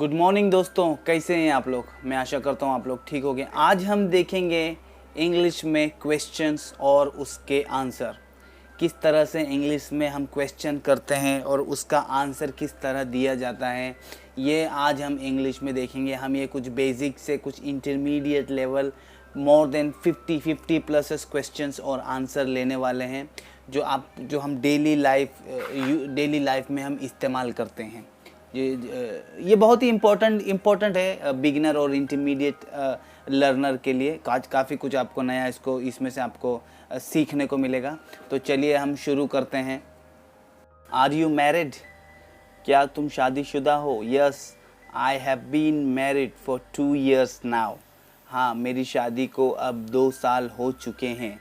Good morning दोस्तों, कैसे हैं आप लोग। मैं आशा करता हूँ आप लोग ठीक होंगे। आज हम देखेंगे इंग्लिश में क्वेश्चंस और उसके आंसर, किस तरह से इंग्लिश में हम क्वेश्चन करते हैं और उसका आंसर किस तरह दिया जाता है। ये आज हम इंग्लिश में देखेंगे। हम ये कुछ बेसिक से कुछ intermediate level more than 50 plus questions और आंसर लेने वाले हैं, जो हम डेली लाइफ में हम इस्तेमाल करते हैं। ये बहुत ही इम्पोर्टेंट है बिगिनर और इंटरमीडिएट लर्नर के लिए। आज काफ़ी कुछ आपको नया इसमें से आपको सीखने को मिलेगा। तो चलिए हम शुरू करते हैं। Are you married? क्या तुम शादीशुदा हो? Yes, I have been married for 2 years now. हाँ, मेरी शादी को अब 2 साल हो चुके हैं।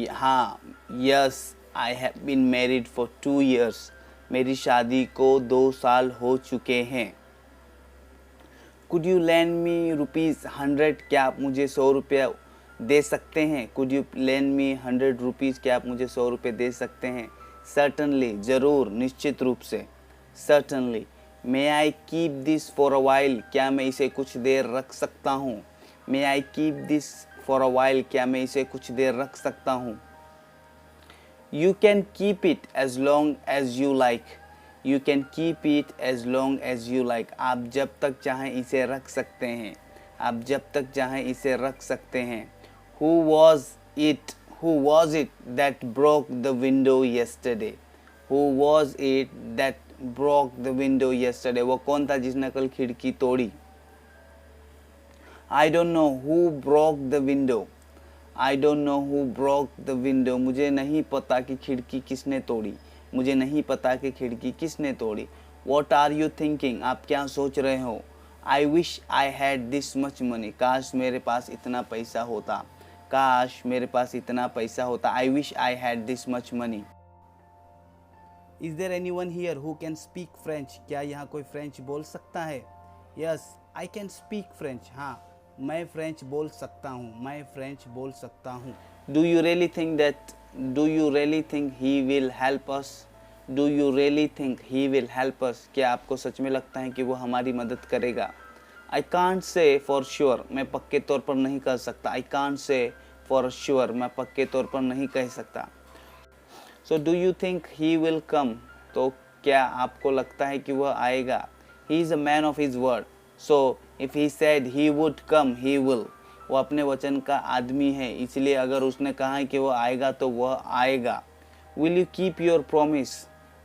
हाँ, yes, I have been married for 2 years। मेरी शादी को 2 साल हो चुके हैं। कुड यू लैंड मी ₹100? क्या आप मुझे 100 रुपया दे सकते हैं? Could you land me 100 rupees? क्या आप मुझे 100 रुपये दे सकते हैं? सर्टनली, ज़रूर, निश्चित रूप से। Certainly. May I keep this for a while? क्या मैं इसे कुछ देर रख सकता हूँ? May I keep this for a while? क्या मैं इसे कुछ देर रख सकता हूँ? You can keep it as long as you like. You can keep it as long as you like. आप जब तक चाहें इसे रख सकते हैं। आप जब तक चाहें इसे रख सकते हैं। Who was it? Who was it that broke the window yesterday? Who was it that broke the window yesterday? वो कौन था जिसने कल खिड़की तोड़ी? I don't know who broke the window. I don't know who broke the window. मुझे नहीं पता कि खिड़की किसने तोड़ी। मुझे नहीं पता कि खिड़की किसने तोड़ी। What are you thinking? आप क्या सोच रहे हो? I wish I had this much money. काश मेरे पास इतना पैसा होता। काश मेरे पास इतना पैसा होता। I wish I had this much money. Is there anyone here who can speak French? क्या यहाँ कोई फ्रेंच बोल सकता है? Yes, I can speak French. हाँ, मैं फ्रेंच बोल सकता हूँ। मैं फ्रेंच बोल सकता हूँ। Do you really think he will help us? Do you really think he will help us? क्या आपको सच में लगता है कि वो हमारी मदद करेगा? I can't say for sure. मैं पक्के तौर पर नहीं कह सकता। I can't say for sure. मैं पक्के तौर पर नहीं कह सकता। So do you think he will come? तो क्या आपको लगता है कि वह आएगा? He is a man of his word. So if he said he would come, he will. वो अपने वचन का आदमी है, इसलिए अगर उसने कहा है कि वो आएगा तो वह आएगा। Will you keep your promise?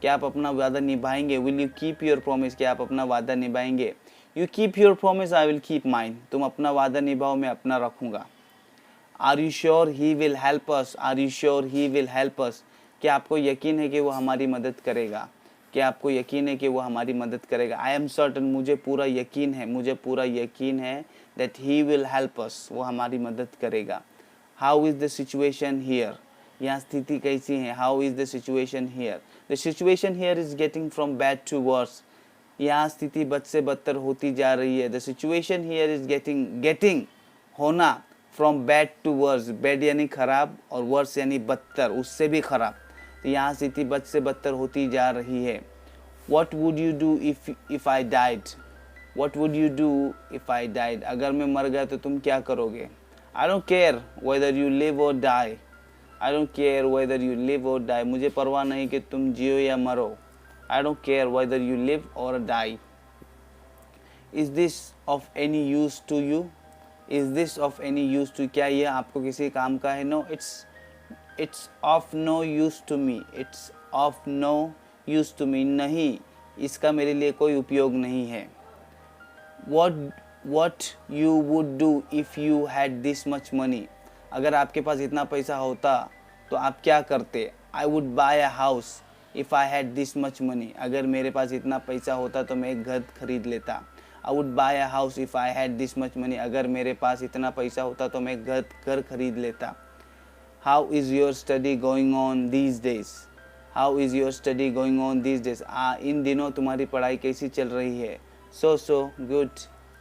क्या आप अपना वादा निभाएंगे? Will you keep your promise? क्या आप अपना वादा निभाएंगे? You keep your promise, I will keep mine. तुम अपना वादा निभाओ, मैं अपना रखूँगा। Are you sure he will help us? Are you sure he will help us? क्या आपको यकीन है कि वो हमारी मदद करेगा? क्या आपको यकीन है कि वो हमारी मदद करेगा? I am certain. मुझे पूरा यकीन है that he will help us. वो हमारी मदद करेगा। How is the situation here? यहाँ स्थिति कैसी है? How is the situation here? The situation here is getting from bad to worse. यहाँ स्थिति बद से बदतर होती जा रही है। The situation here is getting होना from bad to worse. Bad यानी खराब और worse यानी बदतर, उससे भी खराब। तो यहाँ स्थिति बद से बदतर होती जा रही है। What would you do if I died? What would you do if I died? अगर मैं मर गया तो तुम क्या करोगे? I don't care whether you live or die. I don't care whether you live or die. मुझे परवाह नहीं कि तुम जियो या मरो। I don't care whether you live or die. Is this of any use to you? Is this of any use to? क्या यह आपको किसी काम का है? No, it's of no use to me. It's of no use to me. नहीं, इसका मेरे लिए कोई उपयोग नहीं है। What you would do if you had this much money? अगर आपके पास इतना पैसा होता तो आप क्या करते? I would buy a house if I had this much money. अगर मेरे पास इतना पैसा होता तो मैं एक घर खरीद लेता। I would buy a house if I had this much money. अगर मेरे पास इतना पैसा होता तो मैं घर खरीद लेता। How is your study going on these days? How is your study going on these days? इन दिनों तुम्हारी पढ़ाई कैसी चल रही है? So good,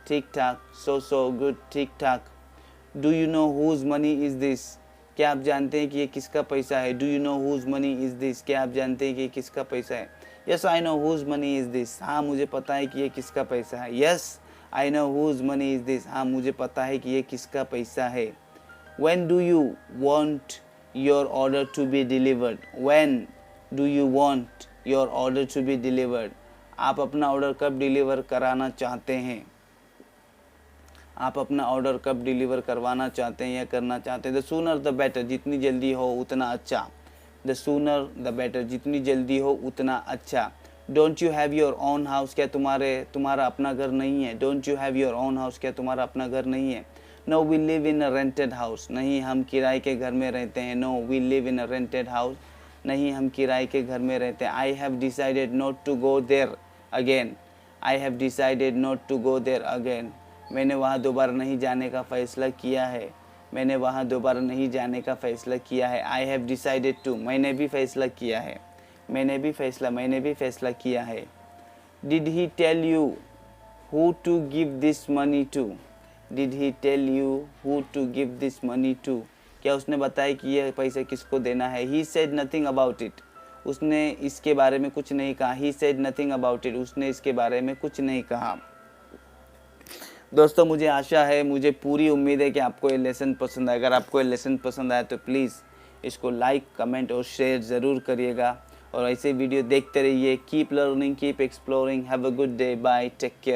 ठीक ठाक। So good, ठीक ठाक। Do you know whose money is this? क्या आप जानते हैं कि ये किसका पैसा है? Do you know whose money is this? क्या आप जानते हैं कि ये किसका पैसा है? Yes I know whose money is this, हाँ मुझे पता है कि ये किसका पैसा है। Yes I know whose money is this, हाँ मुझे पता है कि ये किसका पैसा है। When do you want your order to be delivered, when do you want your order to be delivered, आप अपना ऑर्डर कब डिलीवर कराना चाहते हैं, आप अपना ऑर्डर कब डिलीवर करवाना चाहते हैं या करना चाहते हैं। द सूनर द बेटर, जितनी जल्दी हो उतना अच्छा। द सूनर द बेटर, जितनी जल्दी हो उतना अच्छा। Don't you have your own house, क्या तुम्हारा अपना घर नहीं है। Don't you have your own house, क्या तुम्हारा अपना घर नहीं है। No we live in a rented house, नहीं हम किराए के घर में रहते हैं। No we live in a rented house, नहीं हम किराए के घर में रहते हैं। I have decided not to go there again, I have decided not to go there again, मैंने वहाँ दोबारा नहीं जाने का फ़ैसला किया है, मैंने वहाँ दोबारा नहीं जाने का फ़ैसला किया है। आई हैव डिसाइडेड टू, मैंने भी फ़ैसला किया है, मैंने भी फ़ैसला किया है। Did he tell you who to give this money to, did he tell you who to give this money to, क्या उसने बताया कि यह पैसे किसको देना है। He said nothing about it, उसने इसके बारे में कुछ नहीं कहा। He said nothing about it, उसने इसके बारे में कुछ नहीं कहा। दोस्तों मुझे आशा है, मुझे पूरी उम्मीद है कि आपको ये लेसन पसंद आए। अगर आपको ये लेसन पसंद आया तो प्लीज़ इसको लाइक, कमेंट और शेयर ज़रूर करिएगा और ऐसे वीडियो देखते रहिए। Keep learning, keep exploring, have a good day, bye, take care.